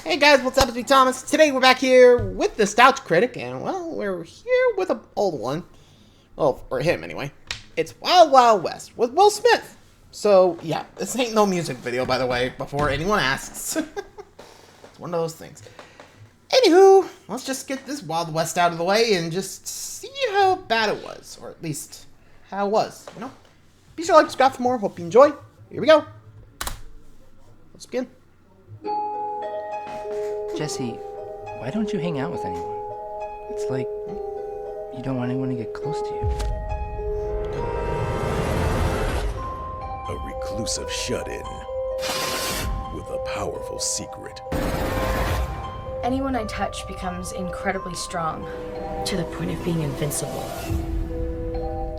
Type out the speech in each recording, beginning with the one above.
Hey guys, what's up? It's me, Thomas. Today we're back here with the Nostalgia Critic, and well, we're here with an old one. Well, for him anyway. It's Wild Wild West with Will Smith. So, yeah, this ain't no music video, by the way, before anyone asks. It's one of those things. Anywho, let's just get this Wild West out of the way and just see how bad it was. Or at least, how it was, you know? Be sure to like, subscribe for more. Hope you enjoy. Here we go. Let's begin. Jesse, why don't you hang out with anyone? It's like you don't want anyone to get close to you. A reclusive shut-in with a powerful secret. Anyone I touch becomes incredibly strong, to the point of being invincible.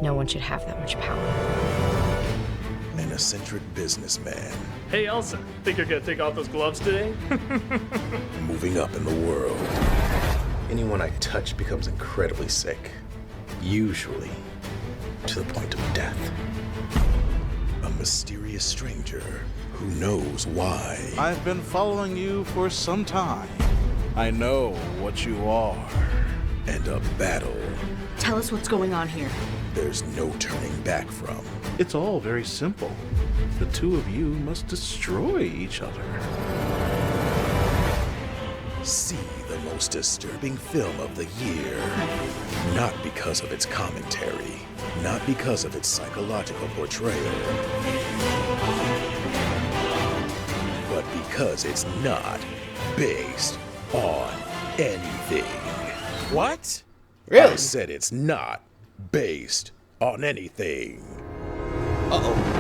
No one should have that much power. An eccentric businessman Hey Elsa, think you're gonna take off those gloves today? moving up in the world. Anyone I touch becomes incredibly sick, usually to the point of death. A mysterious stranger who knows why. I've been following you for some time. I know what you are. And a battle Tell us what's going on here. there's no turning back from. It's all very simple. The two of you must destroy each other. See the most disturbing film of the year. Not because of its commentary, not because of its psychological portrayal, but because it's not based on anything. What? Really? I said it's not based on anything. Uh-oh.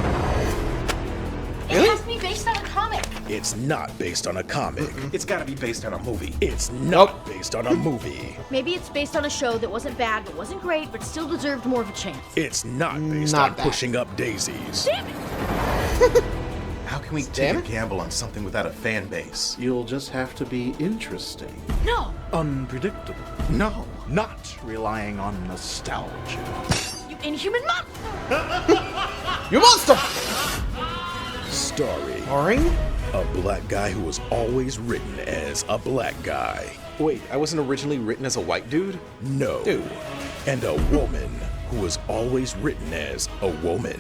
It has to be based on a comic. It's not based on a comic. It's gotta be based on a movie. It's not based on a movie. Maybe it's based on a show that wasn't bad, but wasn't great, but still deserved more of a chance. It's not based Not on bad. pushing up daisies. Damn it! How can we Damn take it. a gamble on something without a fan base? You'll just have to be interesting, No! unpredictable, No. not relying on nostalgia. You inhuman monster! You monster! Starring Boring? a black guy who was always written as a black guy. Wait, I wasn't originally written as a white dude? No. Dude. And a woman who was always written as a woman.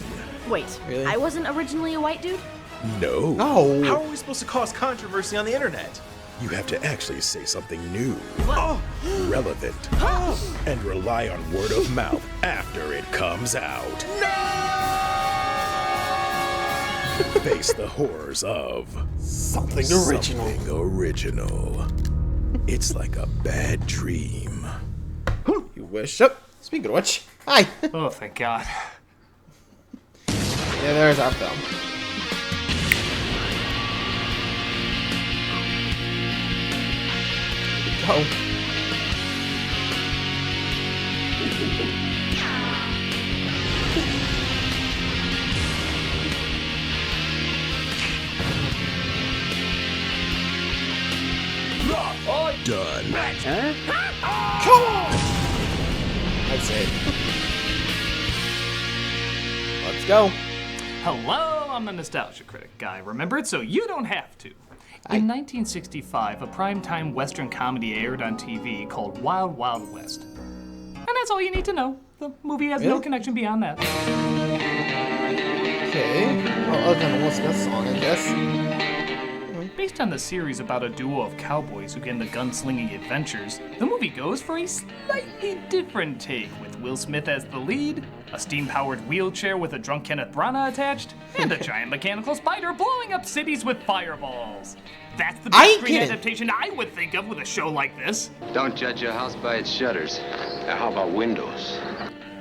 Wait, Really? I wasn't originally a white dude? No. No. How are we supposed to cause controversy on the internet? You have to actually say something new, relevant, and rely on word of mouth after it comes out. Face the horrors of Something original. something original. It's like a bad dream. You wish. Oh, speaking of which, hi. Oh, thank God. Yeah, there's our film. Here we go. Done. Come on! That's it. Let's go. Hello, I'm the Nostalgia Critic guy. Remember it so you don't have to. In 1965, a primetime Western comedy aired on TV called Wild Wild West. And that's all you need to know. The movie has no Really? connection beyond that. Okay. Well, other than the Will Smith song, I guess. Based on the series about a duo of cowboys who get into gunslinging adventures, the movie goes for a slightly different take, with Will Smith as the lead, a steam-powered wheelchair with a drunk Kenneth Branagh attached, and a giant mechanical spider blowing up cities with fireballs. That's the I big ain't screen kidding. adaptation I would think of with a show like this. Don't judge your house by its shutters. Now, how about windows?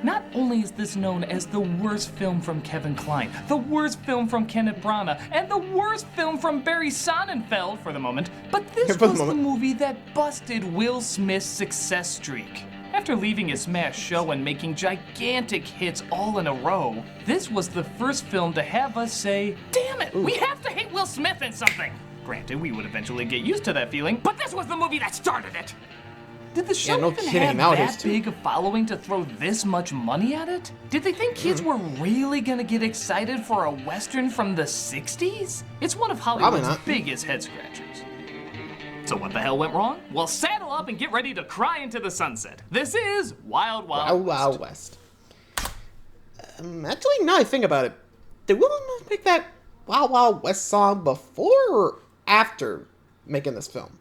Not only is this known as the worst film from Kevin Kline, the worst film from Kenneth Branagh, and the worst film from Barry Sonnenfeld for the moment, but this For the was the moment. movie that busted Will Smith's success streak. After leaving his smash show and making gigantic hits all in a row, this was the first film to have us say, damn it, we have to hate Will Smith in something. Granted, we would eventually get used to that feeling, but this was the movie that started it. Did the show no even kidding, have nowadays, that too. big a following to throw this much money at it? Did they think kids were really gonna get excited for a Western from the 60s? It's one of Probably Hollywood's not. biggest head scratchers. So what the hell went wrong? Well, saddle up and get ready to cry into the sunset. This is Wild Wild Wild West. Actually, now I think about it, did Will Smith make that Wild Wild West song before or after making this film?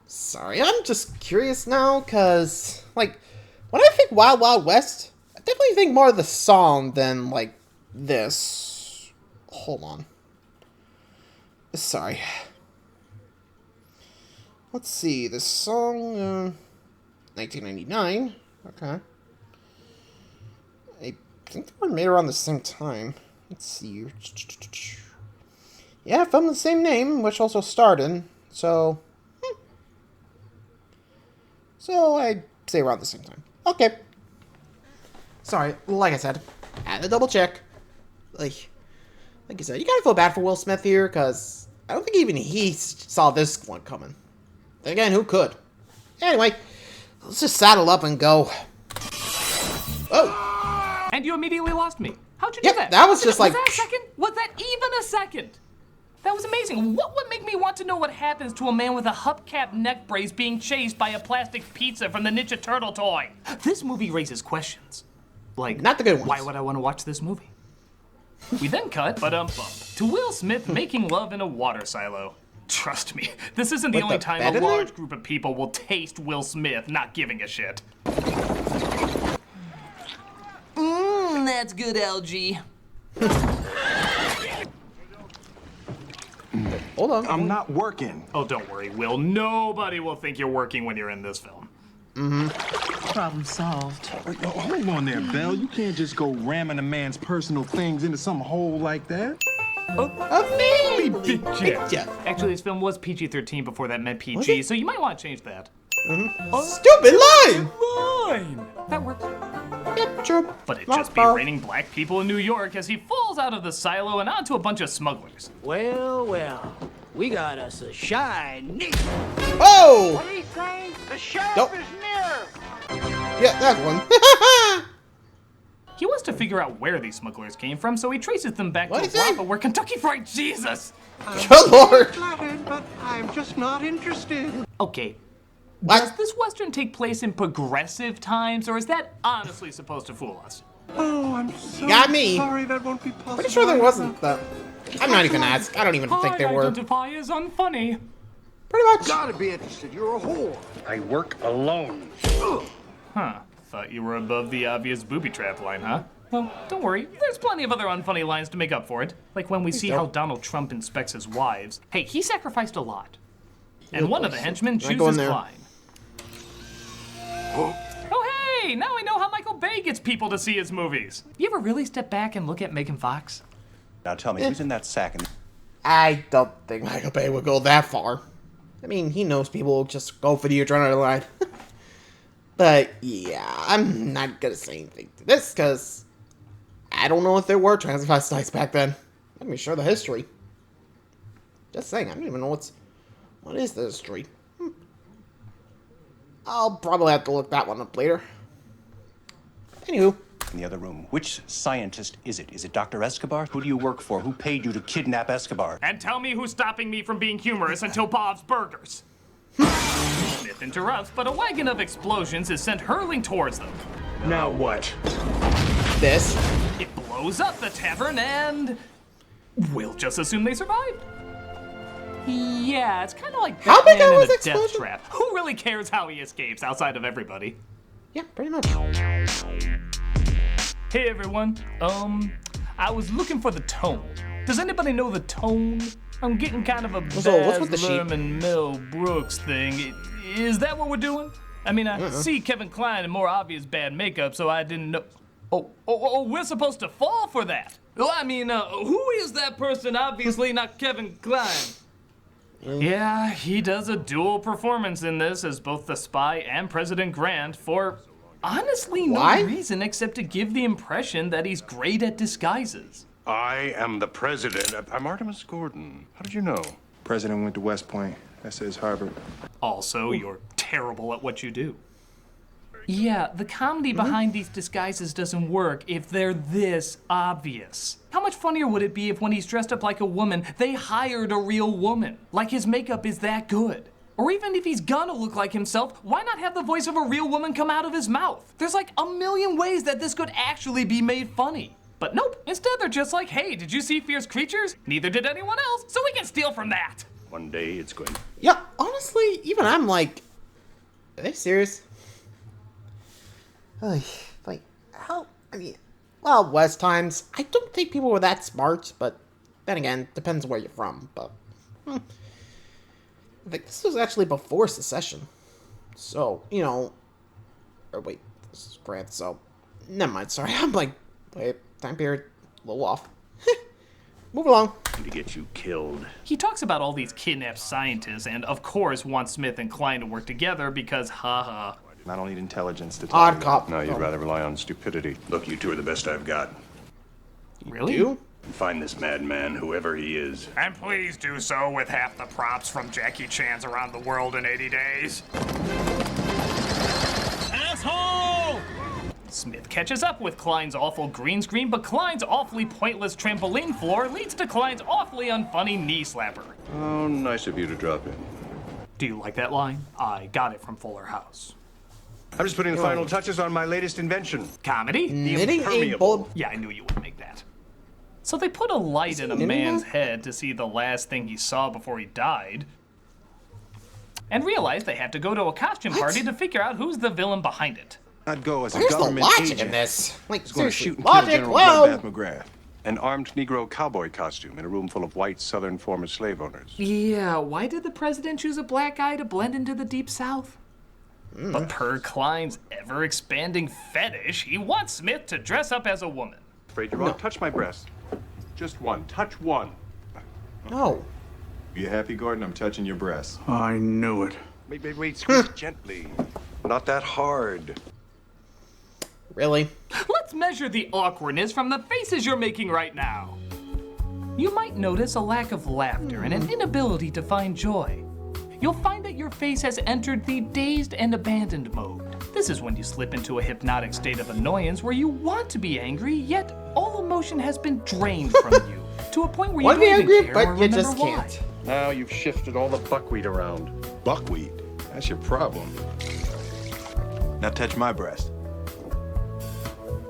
Sorry, I'm just curious now, because, like, when I think Wild Wild West, I definitely think more of the song than, like, this. Hold on. Sorry. Let's see, this song, 1999, okay. I think they were made around the same time. Let's see. Yeah, filmed the same name, which also starred in, so... So, I'd say around the same time. Okay. Sorry, like I said, I had to double check. Like I said, you gotta feel bad for Will Smith here, because I don't think even he saw this one coming. Again, who could? Anyway, let's just saddle up and go. Oh! And you immediately lost me. How'd you do that? That was just like... Was that a second? Was that even a second? That was amazing. What would make me want to know what happens to a man with a hubcap neck brace being chased by a plastic pizza from the Ninja Turtle toy? This movie raises questions. Like, not the good ones. Why would I want to watch this movie? We then cut, to Will Smith making love in a water silo. Trust me, this isn't the only time a large group of people will taste Will Smith not giving a shit. That's good, LG. Hold on. I'm not working. Oh, don't worry, Will. Nobody will think you're working when you're in this film. Problem solved. Wait, hold on there, Belle. You can't just go ramming a man's personal things into some hole like that. Actually, this film was PG-13 before that meant PG, so you might want to change that. Stupid line! That works. Yep, true. But it just be raining black people in New York as he falls out of the silo and onto a bunch of smugglers. Well, we got us a shiny. Oh! What do you think? The sheriff Nope. is near. Yeah, that one. He wants to figure out where these smugglers came from, so he traces them back to a What is it? brothel where Kentucky Fried Jesus. Good lord. Flattered, but I'm just not interested. Okay. What? Does this Western take place in progressive times, or is that honestly supposed to fool us? Oh, I'm so Got me. sorry that won't be possible. Pretty sure there wasn't that. I'm not even gonna ask. I don't even think they I were. identify as unfunny. Pretty much. Gotta be interested. You're a whore. I work alone. Huh. Thought you were above the obvious booby trap line, huh? Well, don't worry. There's plenty of other unfunny lines to make up for it. Like when we see how Donald Trump inspects his wives. Hey, he sacrificed a lot. And one of the henchmen chooses Klein. Oh, hey! Now I know how Michael Bay gets people to see his movies. You ever really step back and look at Megan Fox? Now tell me, who's in that sack? I don't think Michael Bay would go that far. I mean, he knows people will just go for the adrenaline line. But, yeah, I'm not gonna say anything to this, because I don't know if there were transvestites back then. Let me share the history. Just saying, I don't even know what is the history. I'll probably have to look that one up later. Anywho. In the other room, which scientist is it? Is it Dr. Escobar? Who do you work for? Who paid you to kidnap Escobar? And tell me who's stopping me from being humorous until Bob's Burgers. Smith interrupts, but a wagon of explosions is sent hurling towards them. Now what? This. It blows up the tavern and we'll just assume they survived. Yeah, it's kind of like How big Batman was in a explosion? death trap. Who really cares how he escapes outside of everybody? Yeah, pretty much. Hey everyone, I was looking for the tone. Does anybody know the tone? I'm getting kind of a what's with the Baz sheep? Luhrmann Mel Brooks thing. Is that what we're doing? I mean, I see Kevin Kline in more obvious bad makeup, so I didn't know. Oh, we're supposed to fall for that. Well, I mean, who is that person? Obviously not Kevin Kline. Yeah, he does a dual performance in this as both the spy and President Grant for honestly no reason except to give the impression that he's great at disguises. I am the president. I'm Artemis Gordon. How did you know? President went to West Point. That says Harvard. Also, you're terrible at what you do. Yeah, the comedy behind these disguises doesn't work if they're this obvious. How much funnier would it be if when he's dressed up like a woman, they hired a real woman? Like his makeup is that good. Or even if he's gonna look like himself, why not have the voice of a real woman come out of his mouth? There's like a million ways that this could actually be made funny. But nope, instead they're just like, hey, did you see Fierce Creatures? Neither did anyone else, so we can steal from that. One day it's going. Yeah, honestly, even I'm like, are they serious? Like, how? I mean, well, West times, I don't think people were that smart, but then again, depends where you're from. But I think this was actually before secession, so you know. Or wait, this is France, so never mind. Sorry, I'm like, wait, time period, a little off. Move along. To get you killed. He talks about all these kidnapped scientists and, of course, wants Smith and Klein to work together because, haha. I don't need intelligence to Odd cop. No, you'd rather rely on stupidity. Look, you two are the best I've got. Really? You? Find this madman, whoever he is. And please do so with half the props from Jackie Chan's Around the World in 80 Days. Asshole! Smith catches up with Klein's awful green screen, but Klein's awfully pointless trampoline floor leads to Klein's awfully unfunny knee slapper. Oh, nice of you to drop in. Do you like that line? I got it from Fuller House. I'm just putting the final touches on my latest invention. Comedy? Knitting a impermeable. bulb. Yeah, I knew you would make that. So they put a light in a man's head to see the last thing he saw before he died, and realized they had to go to a costume party to figure out who's the villain behind it. I'd go as a Where's the government logic agent. in this? Like, He's going to seriously, shoot and kill logic, General whoa! Bloodbath McGrath. An armed Negro cowboy costume in a room full of white Southern former slave owners. Yeah, why did the president choose a black guy to blend into the Deep South? But per Klein's ever-expanding fetish, he wants Smith to dress up as a woman. Afraid you're wrong. Touch my breast. Just one. Touch one. No. You happy, Gordon? I'm touching your breast. I knew it. Wait. Squeeze gently. Not that hard. Really? Let's measure the awkwardness from the faces you're making right now. You might notice a lack of laughter and an inability to find joy. You'll find that your face has entered the dazed and abandoned mode. This is when you slip into a hypnotic state of annoyance where you want to be angry, yet all emotion has been drained from you to a point where you Want don't to be even angry, care or but you remember just why. can't. Now you've shifted all the buckwheat around. Buckwheat? That's your problem. Now touch my breast.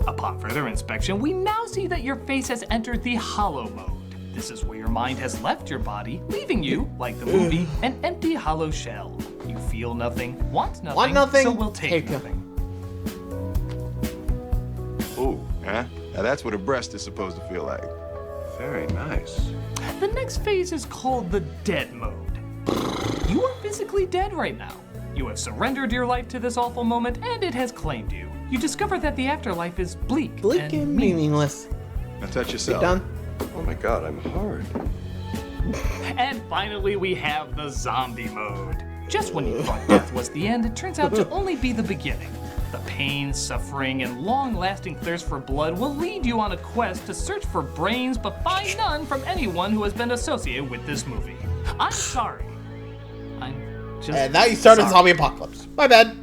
Upon further inspection, we now see that your face has entered the hollow mode. This is where your mind has left your body, leaving you, like the movie, an empty hollow shell. You feel nothing, want nothing, so will take nothing. Ooh, huh? Now that's what a breast is supposed to feel like. Very nice. The next phase is called the dead mode. You are physically dead right now. You have surrendered your life to this awful moment, and it has claimed you. You discover that the afterlife is bleak and meaningless. Now touch yourself. Done. Oh my God, I'm hard. And finally, we have the zombie mode. Just when you thought death was the end, it turns out to only be the beginning. The pain, suffering, and long-lasting thirst for blood will lead you on a quest to search for brains, but find none from anyone who has been associated with this movie. I'm sorry. I'm just And now you started sorry. zombie apocalypse. My bad.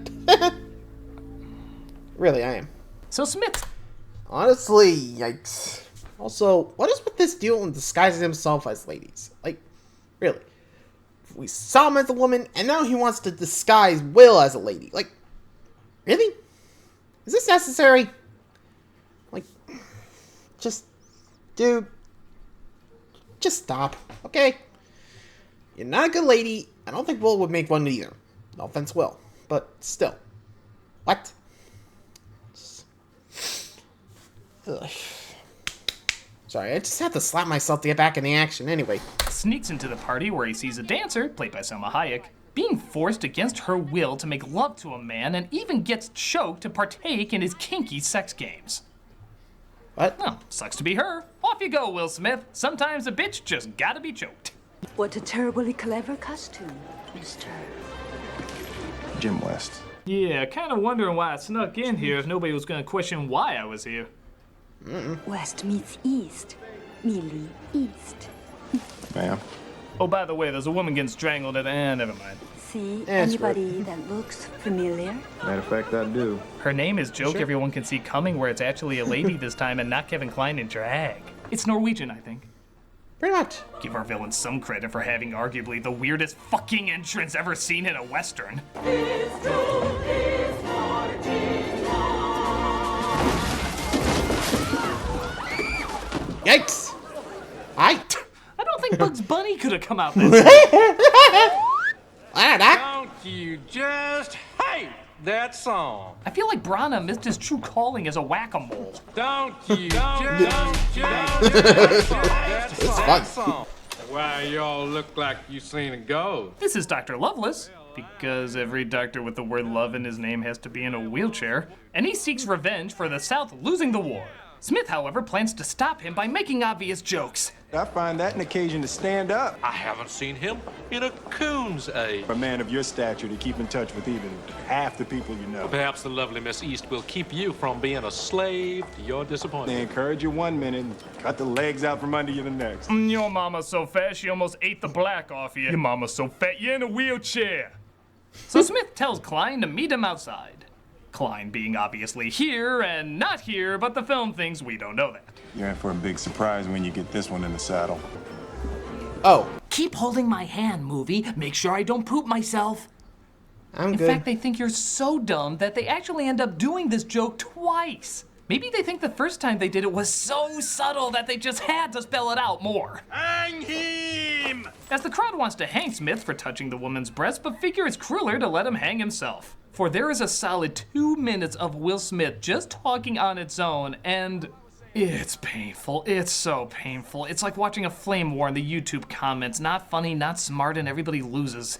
Really, I am. So Smith. Honestly, yikes. Also, what is with this deal in disguising himself as ladies? Like, really? We saw him as a woman, and now he wants to disguise Will as a lady. Like, really? Is this necessary? Like, just, dude, just stop, okay? You're not a good lady. I don't think Will would make one either. No offense, Will, but still. What? Ugh. Sorry, I just had to slap myself to get back in the action anyway. Sneaks into the party where he sees a dancer, played by Selma Hayek, being forced against her will to make love to a man and even gets choked to partake in his kinky sex games. What? Well, sucks to be her. Off you go, Will Smith. Sometimes a bitch just gotta be choked. What a terribly clever costume, mister. Jim West. Yeah, kinda wondering why I snuck in here if nobody was gonna question why I was here. West meets East. Millie East. Ma'am? Oh, by the way, there's a woman getting strangled at the end. Never mind. See anybody that looks familiar? Matter of fact, I do. Her name is Joke Everyone Can See Coming, where it's actually a lady this time and not Kevin Kline in drag. It's Norwegian, I think. Pretty much. Give our villain some credit for having arguably the weirdest fucking entrance ever seen in a Western. Yikes! I don't think Bugs Bunny could have come out this way. Don't you just hate that song? I feel like Brana missed his true calling as a whack-a-mole. Don't you just that song? Why, y'all look like you seen a ghost. This is Dr. Loveless, because every doctor with the word love in his name has to be in a wheelchair, and he seeks revenge for the South losing the war. Smith, however, plans to stop him by making obvious jokes. I find that an occasion to stand up. I haven't seen him in a coon's age. A man of your stature to keep in touch with even half the people you know. Perhaps the lovely Miss East will keep you from being a slave to your disappointment. They encourage you one minute and cut the legs out from under you the next. Your mama's so fat she almost ate the black off you. Your mama's so fat you're in a wheelchair. So Smith tells Kline to meet him outside. Kline being obviously here and not here, but the film thinks we don't know that. You're in for a big surprise when you get this one in the saddle. Oh. Keep holding my hand, movie. Make sure I don't poop myself. I'm in good. fact, they think you're so dumb that they actually end up doing this joke twice. Maybe they think the first time they did it was so subtle that they just had to spell it out more. Hang him! As the crowd wants to hang Smith for touching the woman's breast, but figure it's crueler to let him hang himself. For there is a solid 2 minutes of Will Smith just talking on its own, and it's painful. It's so painful. It's like watching a flame war in the YouTube comments. Not funny, not smart, and everybody loses.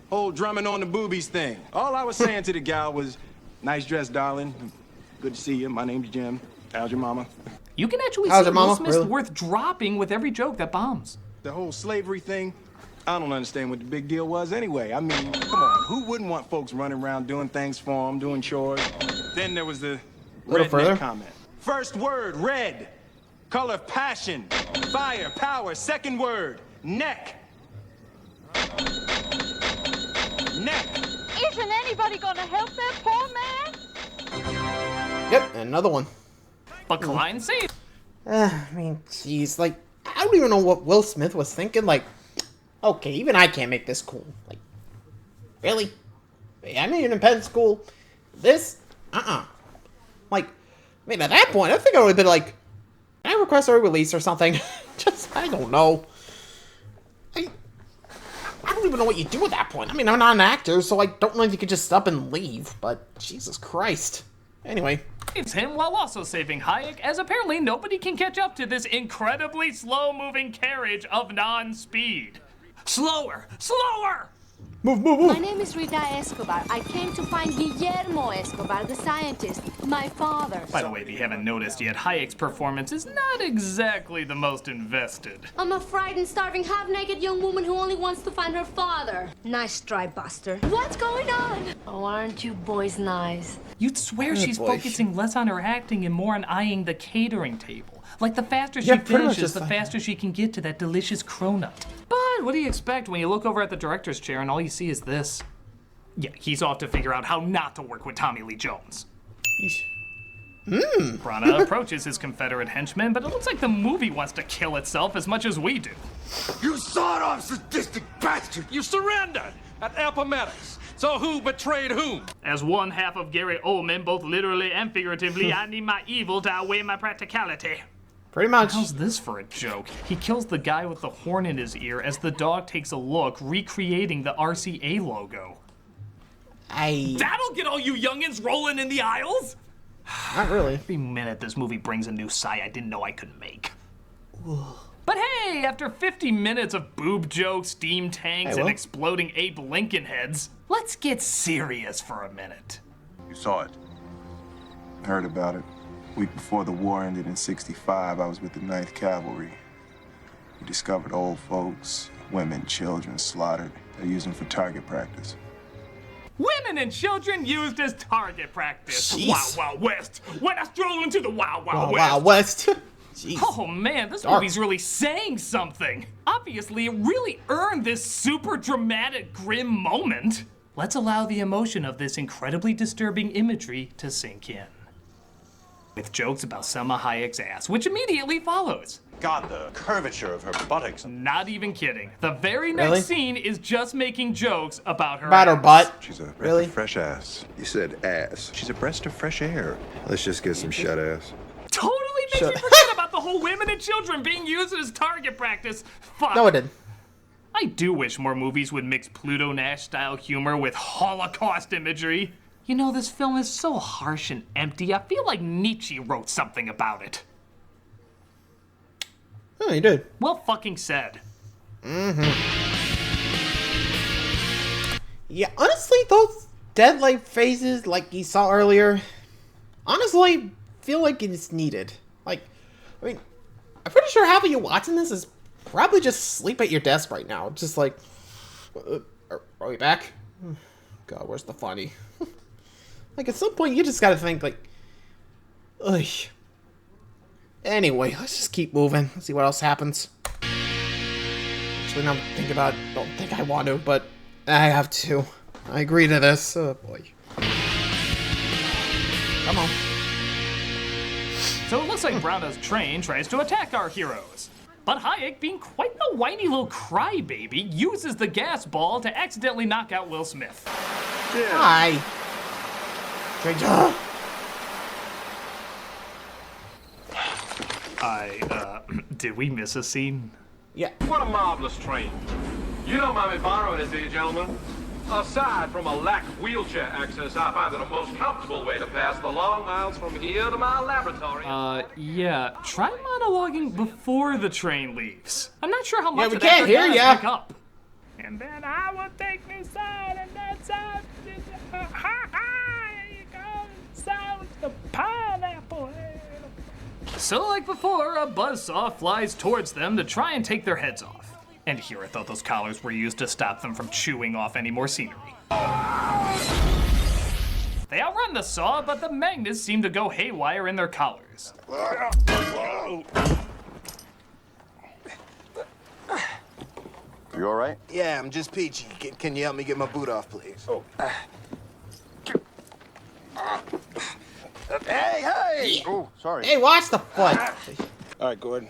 Whole drumming on the boobies thing. All I was saying to the gal was, nice dress, darling. Good to see you. My name's Jim. How's your mama? You can actually How's see your mama? Will Smith's Really? worth dropping with every joke that bombs. The whole slavery thing, I don't understand what the big deal was anyway. I mean, come on, who wouldn't want folks running around doing things for them, doing chores? Then there was the Little further. redneck comment. First word, red. Color, passion. Fire, power. Second word, neck. Neck. Isn't anybody gonna help that poor man? Yep, another one. But Kline saved. I mean, jeez, like, I don't even know what Will Smith was thinking. Like, okay, even I can't make this cool. Like, really? I'm in independent school. This? Like, I mean, at that point, I think I would have been like, can I request a release or something? Just, I don't know. I don't even know what you do at that point. I mean, I'm not an actor, so I don't know if you could just up and leave, but Jesus Christ. Anyway. Saves him while also saving Hayek, as apparently nobody can catch up to this incredibly slow-moving carriage of non-speed. Slower! Slower! Move, move, move! My name is Rita Escobar. I came to find Guillermo Escobar, the scientist, my father. By the way, if you haven't noticed yet, Hayek's performance is not exactly the most invested. I'm a frightened, starving, half-naked young woman who only wants to find her father. Nice try, Buster. What's going on? Oh, aren't you boys nice? You'd swear Good she's boy. focusing less on her acting and more on eyeing the catering table. Like the faster she Yeah, pretty much finishes, just the faster she can get to that delicious cronut. But what do you expect when you look over at the director's chair and all you see is this? Yeah, he's off to figure out how not to work with Tommy Lee Jones. Brana approaches his Confederate henchman, but it looks like the movie wants to kill itself as much as we do. You sawed-off sadistic bastard! You surrendered at Appomattox. So who betrayed whom? As one half of Gary Oldman, both literally and figuratively, I need my evil to outweigh my practicality. Pretty much. How's this for a joke? He kills the guy with the horn in his ear as the dog takes a look, recreating the RCA logo. That'll get all you youngins rolling in the aisles? Not really. Every minute this movie brings a new sigh I didn't know I could make. But hey, after 50 minutes of boob jokes, steam tanks, and exploding Abe Lincoln heads, let's get serious for a minute. You saw it. Heard about it. Week before the war ended in '65, I was with the 9th Cavalry. We discovered old folks, women, children slaughtered. They used them for target practice. Women and children used as target practice. Jeez. Wild Wild West. When I stroll into the Wild Wild West. Wild West. Jeez. Oh man, this Dark. movie's really saying something. Obviously, it really earned this super dramatic, grim moment. Let's allow the emotion of this incredibly disturbing imagery to sink in. With jokes about Selma Hayek's ass, which immediately follows. God, the curvature of her buttocks. Not even kidding. The very next Really? scene is just making jokes about her About her ass. butt. She's a breath Really? of fresh ass. You said ass. She's a breast of fresh air. Let's just get some shut ass. Totally makes Shut- me forget about the whole women and children being used as target practice. Fuck. No, it didn't. I do wish more movies would mix Pluto Nash-style humor with Holocaust imagery. You know, this film is so harsh and empty, I feel like Nietzsche wrote something about it. Oh, you did. Well fucking said. Yeah, honestly, those dead-like phases like you saw earlier, honestly, feel like it's needed. Like, I mean, I'm pretty sure half of you watching this is probably just asleep at your desk right now. Just like, are we back? God, where's the funny? Like, at some point, you just gotta think, like, ugh. Anyway, let's just keep moving. Let's see what else happens. Actually, now I'm thinking about it. Don't think I want to, but I have to. I agree to this. Oh, boy. Come on. So it looks like Browno's train tries to attack our heroes. But Hayek, being quite the whiny little crybaby, uses the gas ball to accidentally knock out Will Smith. Hi. Stranger. Did we miss a scene? Yeah. What a marvelous train. You don't mind me borrowing it, do you, gentlemen? Aside from a lack of wheelchair access, I find it a most comfortable way to pass the long miles from here to my laboratory. Yeah. Try monologuing before the train leaves. I'm not sure how much we of that can't they're hear gonna ya. pick up. And then I will take me side, and that side is here you go, side with the pineapple. So like before, a buzzsaw flies towards them to try and take their heads off. And here I thought those collars were used to stop them from chewing off any more scenery. They outrun the saw, but the magnets seem to go haywire in their collars. You all right? Yeah, I'm just peachy. Can you help me get my boot off, please? Oh. Hey! Oh, sorry. Hey, watch the foot. All right, Gordon.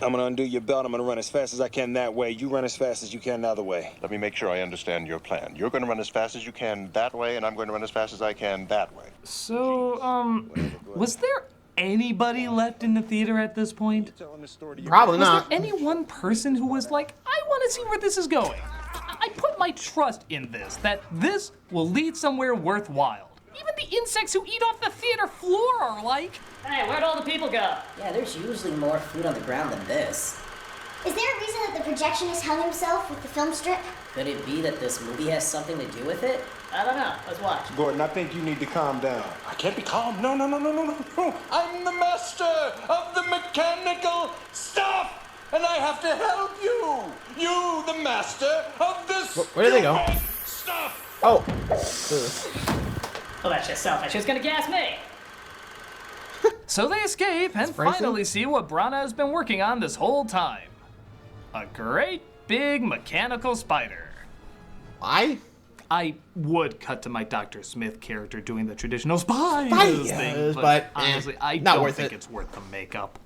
I'm gonna undo your belt. I'm gonna run as fast as I can that way. You run as fast as you can the other way. Let me make sure I understand your plan. You're going to run as fast as you can that way, and I'm going to run as fast as I can that way. So, was there anybody left in the theater at this point? Probably not. Was there any one person who was like, I want to see where this is going? I put my trust in this, that this will lead somewhere worthwhile. Even the insects who eat off the theater floor are like, Hey, where'd all the people go? Yeah, there's usually more food on the ground than this. Is there a reason that the projectionist hung himself with the film strip? Could it be that this movie has something to do with it? I don't know. Let's watch. Gordon, I think you need to calm down. I can't be calm. No. I'm the master of the mechanical stuff, and I have to help you. You, the master of this. Where did they go? Stuff. Oh. Oh, that's just selfish. Who's gonna gas me? So they escape and finally see what Brana's been working on this whole time. A great big mechanical spider. Why? I would cut to my Dr. Smith character doing the traditional spiders thing, but honestly, I don't think it's worth the makeup.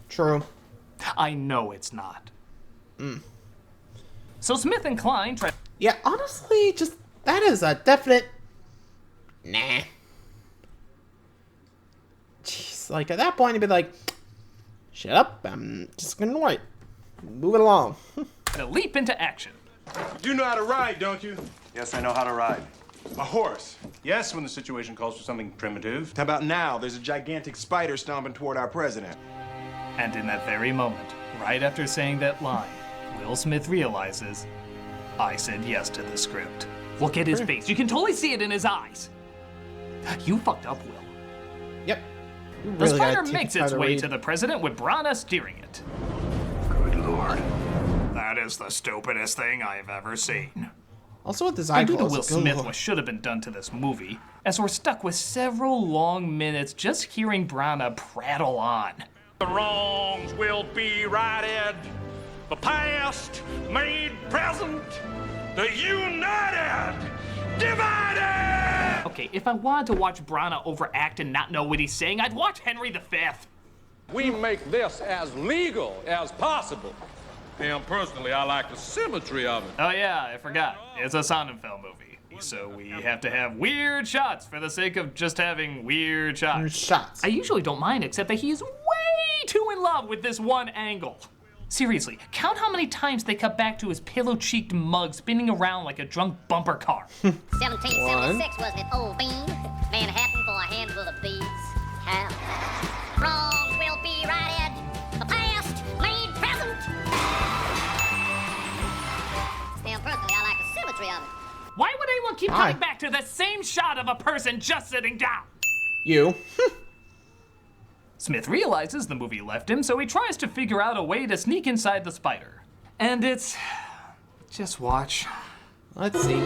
True. I know it's not. So Smith and Klein try. Yeah, honestly, just that is a definite. Nah. Jeez, like at that point, you'd be like, "Shut up! I'm just gonna wait. Move it along." To leap into action. You know how to ride, don't you? Yes, I know how to ride. A horse. Yes, when the situation calls for something primitive. How about now? There's a gigantic spider stomping toward our president. And in that very moment, right after saying that line, Will Smith realizes, I said yes to the script. Look at his face. You can totally see it in his eyes. You fucked up, Will. Yep. The spider makes its way to the president with Brana steering it. Good Lord. That is the stupidest thing I have ever seen. Also with I design do to clothes. Will like, Smith ugh. what should have been done to this movie, as we're stuck with several long minutes just hearing Branagh prattle on. The wrongs will be righted, the past made present, the united divided! Okay, if I wanted to watch Branagh overact and not know what he's saying, I'd watch Henry V. We make this as legal as possible. And personally, I like the symmetry of it. Oh yeah, I forgot. It's a Sonnenfeld movie. So we have to have weird shots for the sake of just having weird shots. Weird shots. I usually don't mind, except that he's way too in love with this one angle. Seriously, count how many times they cut back to his pillow-cheeked mug spinning around like a drunk bumper car. 1776, wasn't it, old bean? Manhattan for a handful of beads. How? Wrongs will be righted. The past made present. Still, personally, I like the symmetry of it. Why would anyone keep coming back to the same shot of a person just sitting down? You. Smith realizes the movie left him, so he tries to figure out a way to sneak inside the spider. And it's... just watch. Let's see.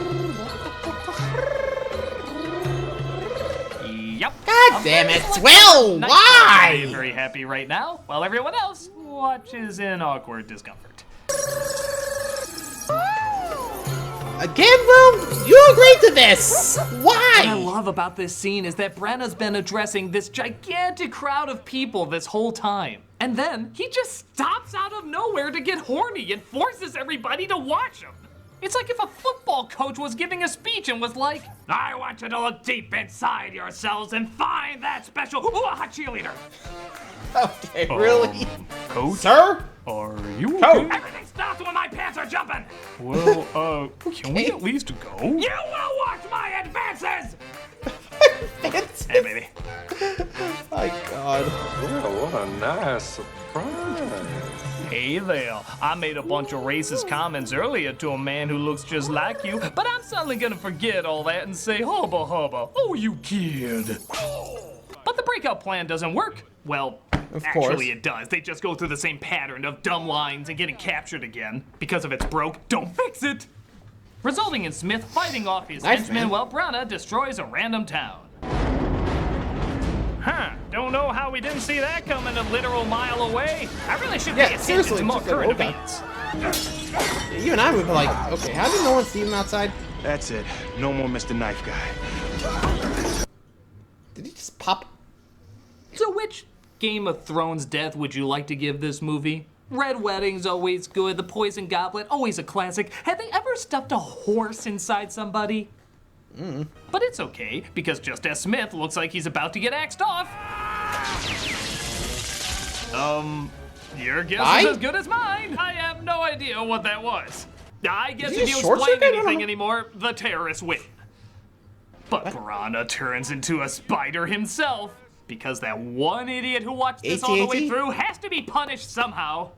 Yep. God damn it, Will! Why? Very, very happy right now, while everyone else watches in awkward discomfort. Again, Will? You agreed to this! Why? What I love about this scene is that Branagh's been addressing this gigantic crowd of people this whole time. And then he just stops out of nowhere to get horny and forces everybody to watch him. It's like if a football coach was giving a speech and was like, I want you to look deep inside yourselves and find that special cheerleader. Okay, really? Coach? Sir? Are you okay? Everything stops when my pants are jumping. Well, can we at least go? You will watch my advances! Hey, baby. My God. Well, what a nice surprise. Hey there. I made a bunch of racist comments earlier to a man who looks just like you, but I'm suddenly gonna forget all that and say, hubba hubba, oh you kid. But the breakout plan doesn't work. Well, actually it does. They just go through the same pattern of dumb lines and getting captured again. Because if it's broke, don't fix it. Resulting in Smith fighting off his henchmen while Branagh destroys a random town. Huh, don't know how we didn't see that coming a literal mile away. I really should pay attention to more current events. You and I would be like, okay, how did no one see him outside? That's it. No more Mr. Knife Guy. Did he just pop? So which Game of Thrones death would you like to give this movie? Red Wedding's always good, The Poison Goblet, always a classic. Have they ever stuffed a horse inside somebody? But it's okay, because just as Smith looks like he's about to get axed off. Your guess is as good as mine. I have no idea what that was. I guess if you explain anything anymore, the terrorists win. But Branagh turns into a spider himself, because that one idiot who watched this all the way through has to be punished somehow.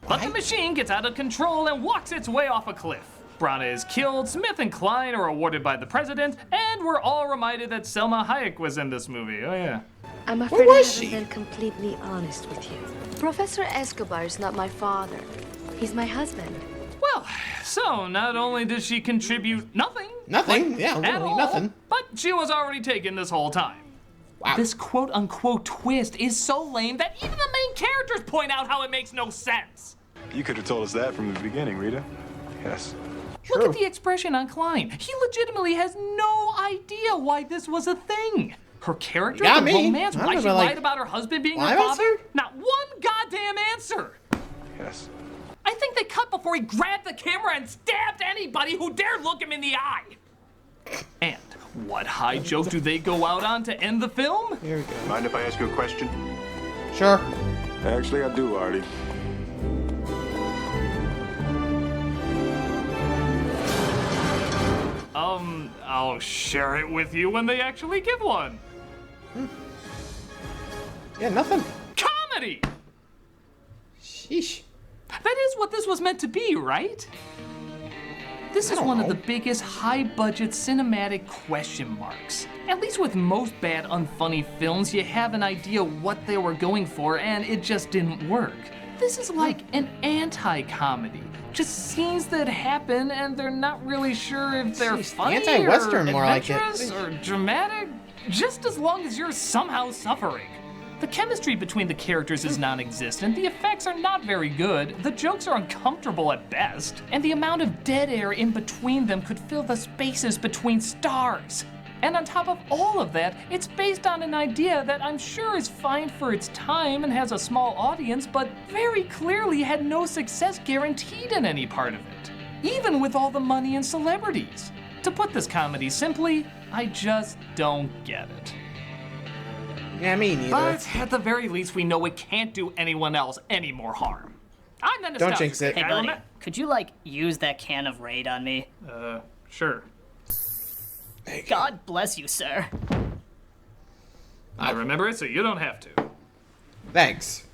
But the machine gets out of control and walks its way off a cliff. Branagh is killed, Smith and Klein are awarded by the president, and we're all reminded that Selma Hayek was in this movie. Oh yeah. I'm afraid I haven't been completely honest with you. Professor Escobar is not my father. He's my husband. Well, so not only did she contribute nothing. Nothing, yeah, at literally all, nothing. But she was already taken this whole time. Wow. This quote-unquote twist is so lame that even the main characters point out how it makes no sense. You could have told us that from the beginning, Rita. Yes. Look at the expression on Klein. He legitimately has no idea why this was a thing. Her character, the romance, why she lied about her husband being her father? Not one goddamn answer. Yes. I think they cut before he grabbed the camera and stabbed anybody who dared look him in the eye. And what high joke do they go out on to end the film? Here we go. Mind if I ask you a question? Sure. Actually, I do, Artie. I'll share it with you when they actually give one. Yeah, nothing. Comedy! Sheesh. That is what this was meant to be, right? This is one of the biggest high-budget cinematic question marks. At least with most bad, unfunny films, you have an idea what they were going for, and it just didn't work. This is like an anti-comedy. Just scenes that happen and they're not really sure if they're funny anti-Western or more like it. adventurous or dramatic, just as long as you're somehow suffering. The chemistry between the characters is non-existent, the effects are not very good, the jokes are uncomfortable at best, and the amount of dead air in between them could fill the spaces between stars. And on top of all of that, it's based on an idea that I'm sure is fine for its time and has a small audience, but very clearly had no success guaranteed in any part of it, even with all the money and celebrities. To put this comedy simply, I just don't get it. Yeah, me neither. But at the very least, we know it can't do anyone else any more harm. I'm the nostalgic. Don't jinx it. Hey, buddy, could you, like, use that can of Raid on me? Sure. God bless you, sir. I remember it, so you don't have to. Thanks.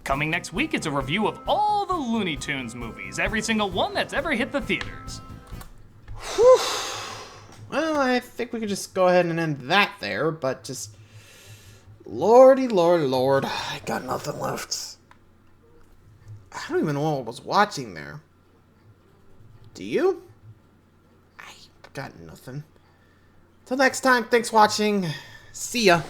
Coming next week, it's a review of all the Looney Tunes movies, every single one that's ever hit the theaters. Whew. Well, I think we could just go ahead and end that there, but just... Lordy, Lord, I got nothing left. I don't even know what I was watching there. Do you? I got nothing. Till next time, thanks for watching. See ya.